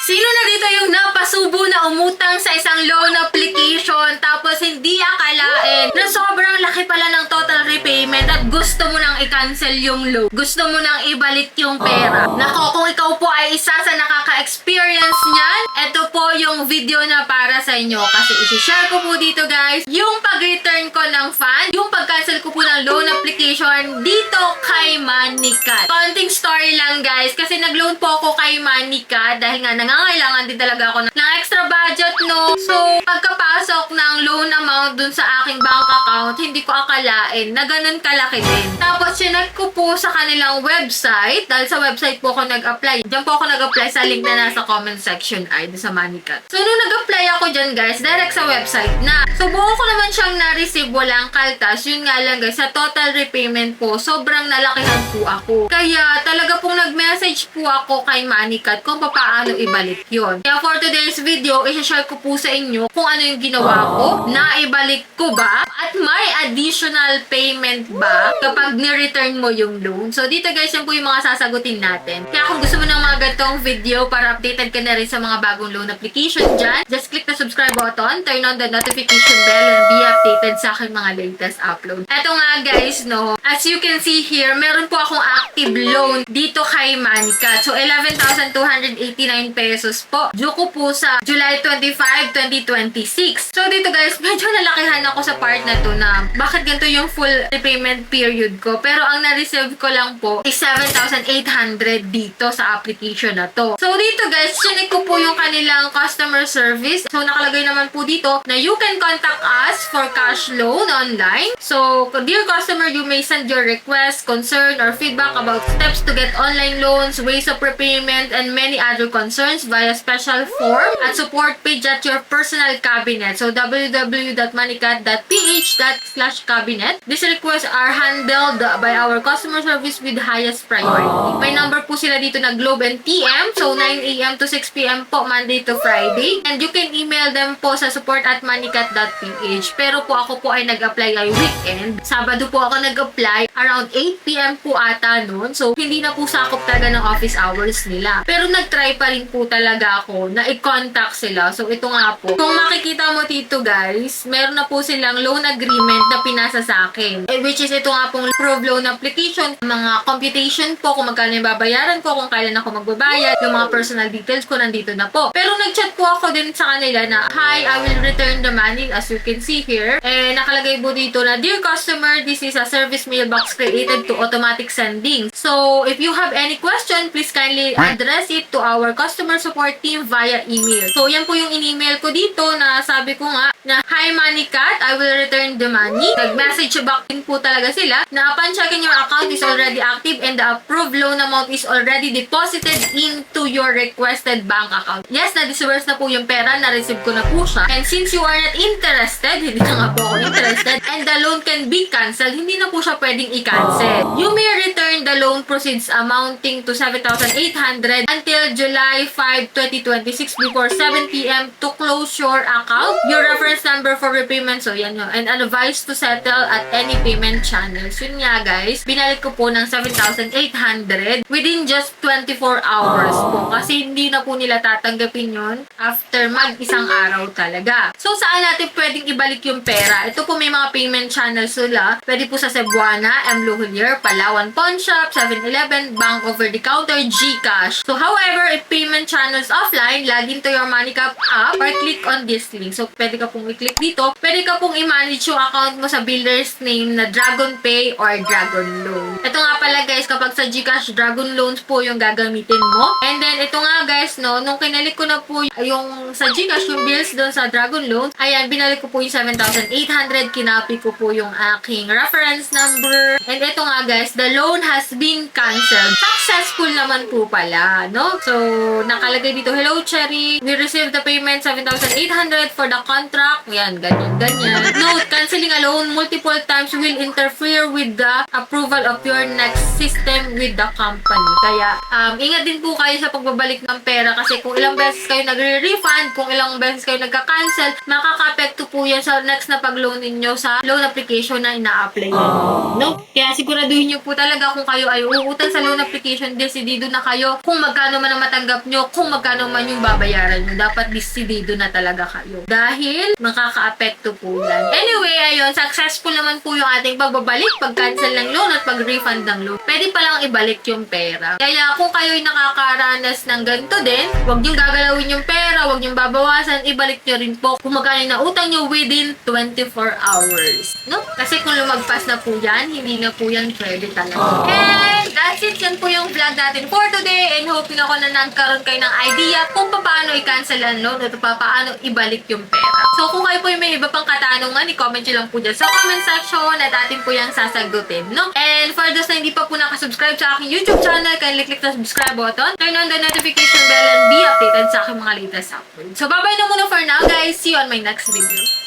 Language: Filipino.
Sino na dito yung napasubo na umutang sa isang loan application tapos hindi akalain na sobrang laki pala ng total repayment at gusto mo nang i-cancel yung loan? Gusto mo nang ibalik yung pera? Nako, kung ikaw po ay isa sa nakaka-experience niyan, ito po yung video na para sa inyo kasi isi-share ko po dito guys yung pag-return ko ng fund, yung pag-cancel ko po ng loan application dito kay Moneycat. Konting story lang guys kasi nag-loan po ako kay Moneycat dahil nga nangangailangan din talaga ako ng extra budget, no? So, pagkapasok ng loan amount dun sa aking bank account, hindi ko akalain na ganun kalaki din. Tapos, sinet ko po sa kanilang website, dahil sa website po ako nag-apply. Diyan po ako nag-apply sa link na nasa comment section ay sa Moneycat. So, nung nag-apply ako dyan guys, direct sa website na. So, buo ko naman siyang na-receive, walang kaltas. Yun nga lang guys, sa total repayment po, sobrang nalakihan po ako. Kaya, talaga pong nag-message po ako kay Moneycat kung paano ibalik yun. Kaya for today's video, i-share ko po sa inyo kung ano yung ginawa ko, na ibalik ko ba, at may additional payment ba kapag ni-return mo yung loan. So dito guys, yan po yung mga sasagutin natin. Kaya kung gusto mo ng mga ganitong video para updated ka na rin sa mga bagong loan application dyan, just click the subscribe button, turn on the notification bell, and be updated sa aking mga latest upload. Eto nga guys, no, as you can see here, meron po akong active loan dito kay Moneycat. So 11,289 pesos po. Due ko po sa July 25, 2026. So dito guys, medyo nalakihan ako sa part na to na bakit ganito yung full repayment period ko. Pero ang na-receive ko lang po is 7,800 dito sa application na to. So dito guys, chinek ko po yung kanilang customer service. So nakalagay naman po dito na you can contact us for cash loan online. So dear customer, you may send your request, concern, or feedback about steps to get online loans, ways of repayment, and many other concerns via special form at support page at your personal cabinet. So www.moneycat.ph/cabinet. These requests are handled by our customer service with highest priority. May number po sila dito na Globe and TM. So 9 AM to 6 PM po, Monday to Friday. And you can email them po sa support@moneycat.ph. Pero po ako po ay nag-apply ay weekend. Sabado po ako nag-apply around 8 PM po ata noon. So hindi na po sakop talaga ng office hours nila. Pero nag-try pa rin po talaga ako na i-contact sila. So ito nga po. Kung makikita mo dito guys, meron na po silang loan agreement na pinasa sa akin. Which is ito nga pong approved loan application. Mga computation po kung magkano yung babayaran ko, kung kailan ako magbabayad, yung mga personal details ko nandito na po. Pero nag-chat po ako din sa kanila na, "Hi, I will return the money," as you can see here. Nakalagay po dito na, "Dear customer, this is a service mailbox created to automatic sending. So, if you have any question, please kindly address it to our customer support team via email." So, yan po yung in-email ko dito na sabi ko nga na, "Hi Moneycat, I will return the money." Nag-message back din po talaga sila na upon checking your account is already active and the approved loan amount is already deposited into your requested bank account. Yes, na-disburse na po yung pera, na-receive ko na po siya. And since you are not interested, hindi na nga po ako interested, and the loan can be cancelled, hindi na po siya pwedeng i-cancel. You may return the loan proceeds amounting to 7,800 until July 5, 2026 before 7 PM to close your account, your reference number for repayment, so yan yun, and advice to settle at any payment channels. Yun nga guys, binalik ko po ng 7,800 within just 24 hours po kasi hindi na po nila tatanggapin yun after mag-isang araw talaga. So saan natin pwedeng ibalik yung pera? Ito po may mga payment channels nila. Pwede po sa Cebuana, M. Luhulier, Palawan Pawn Shop, 7-Eleven, Bank Over the Counter, GCash. So however, if payment channels offline, log into your Moneycat app or click on this link. So pwede ka pong i-click dito. Pwede ka pong i-manage yung account mo sa builder's name na Dragon Pay or Dragon Loan. Ito nga pala guys, kapag sa GCash, Dragon Loans po yung gagamitin mo. And then ito nga guys, no, nung kinalik ko na po yung sa GCash, yung bills doon sa Dragon Loans, ayan, binalik ko po yung 7,800, kinapi ko po yung aking reference number. And ito nga guys, the loan has been canceled. Successful naman po pala, no? So, nakalagay dito, "Hello Cherry, we received the payment, 7,800 for the contract. Yan, ganyan. Note, canceling a loan multiple times will interfere with the approval of your next system with the company. Kaya, ingat din po kayo sa pagbabalik ng pera kasi kung ilang beses kayo nagre-refund, kung ilang beses kayo nagka-cancel, makaka-apekto po yan sa next na pag-loan ninyo sa loan application na ina-apply ninyo. No? Kaya siguraduhin nyo po talaga kung kayo ay uutang sa loan application, decidido na kayo kung magkano man ang matanggap nyo, kung magkano man yung babayaran nyo. Dapat decidido na talaga kayo. Dahil makaka-apekto po yan. Anyway, ayun, successful naman po yung ating pagbabalik, pag-cancel ng loan at pag-refund ng loan. Pwede palang ibalik yung pera. Kaya kung kayo'y nakakaranas ng ganito din, huwag nyo gagalawin yung pera, huwag nyo babawasan, ibalik nyo rin po kung magkano na utang nyo within 24 hours. No? Kasi kung lumagpas na po yan, hindi na po yan pwede talaga. And that's it. Yan po yung vlog natin for today. And hoping ako na nagkaroon kayo ng idea kung paano i-cancel ang loan at paano ibalik yung pera. So kung kayo po yung may iba pang katanungan, i-comment nyo lang po dyan sa comment section at atin po yung sasagutin. No? And for those na hindi pa po nakasubscribe sa aking YouTube channel, kindly click the subscribe button, turn on the notification bell and be updated sa aking mga latest uploads. So bye-bye na muna for now guys. See you on my next video.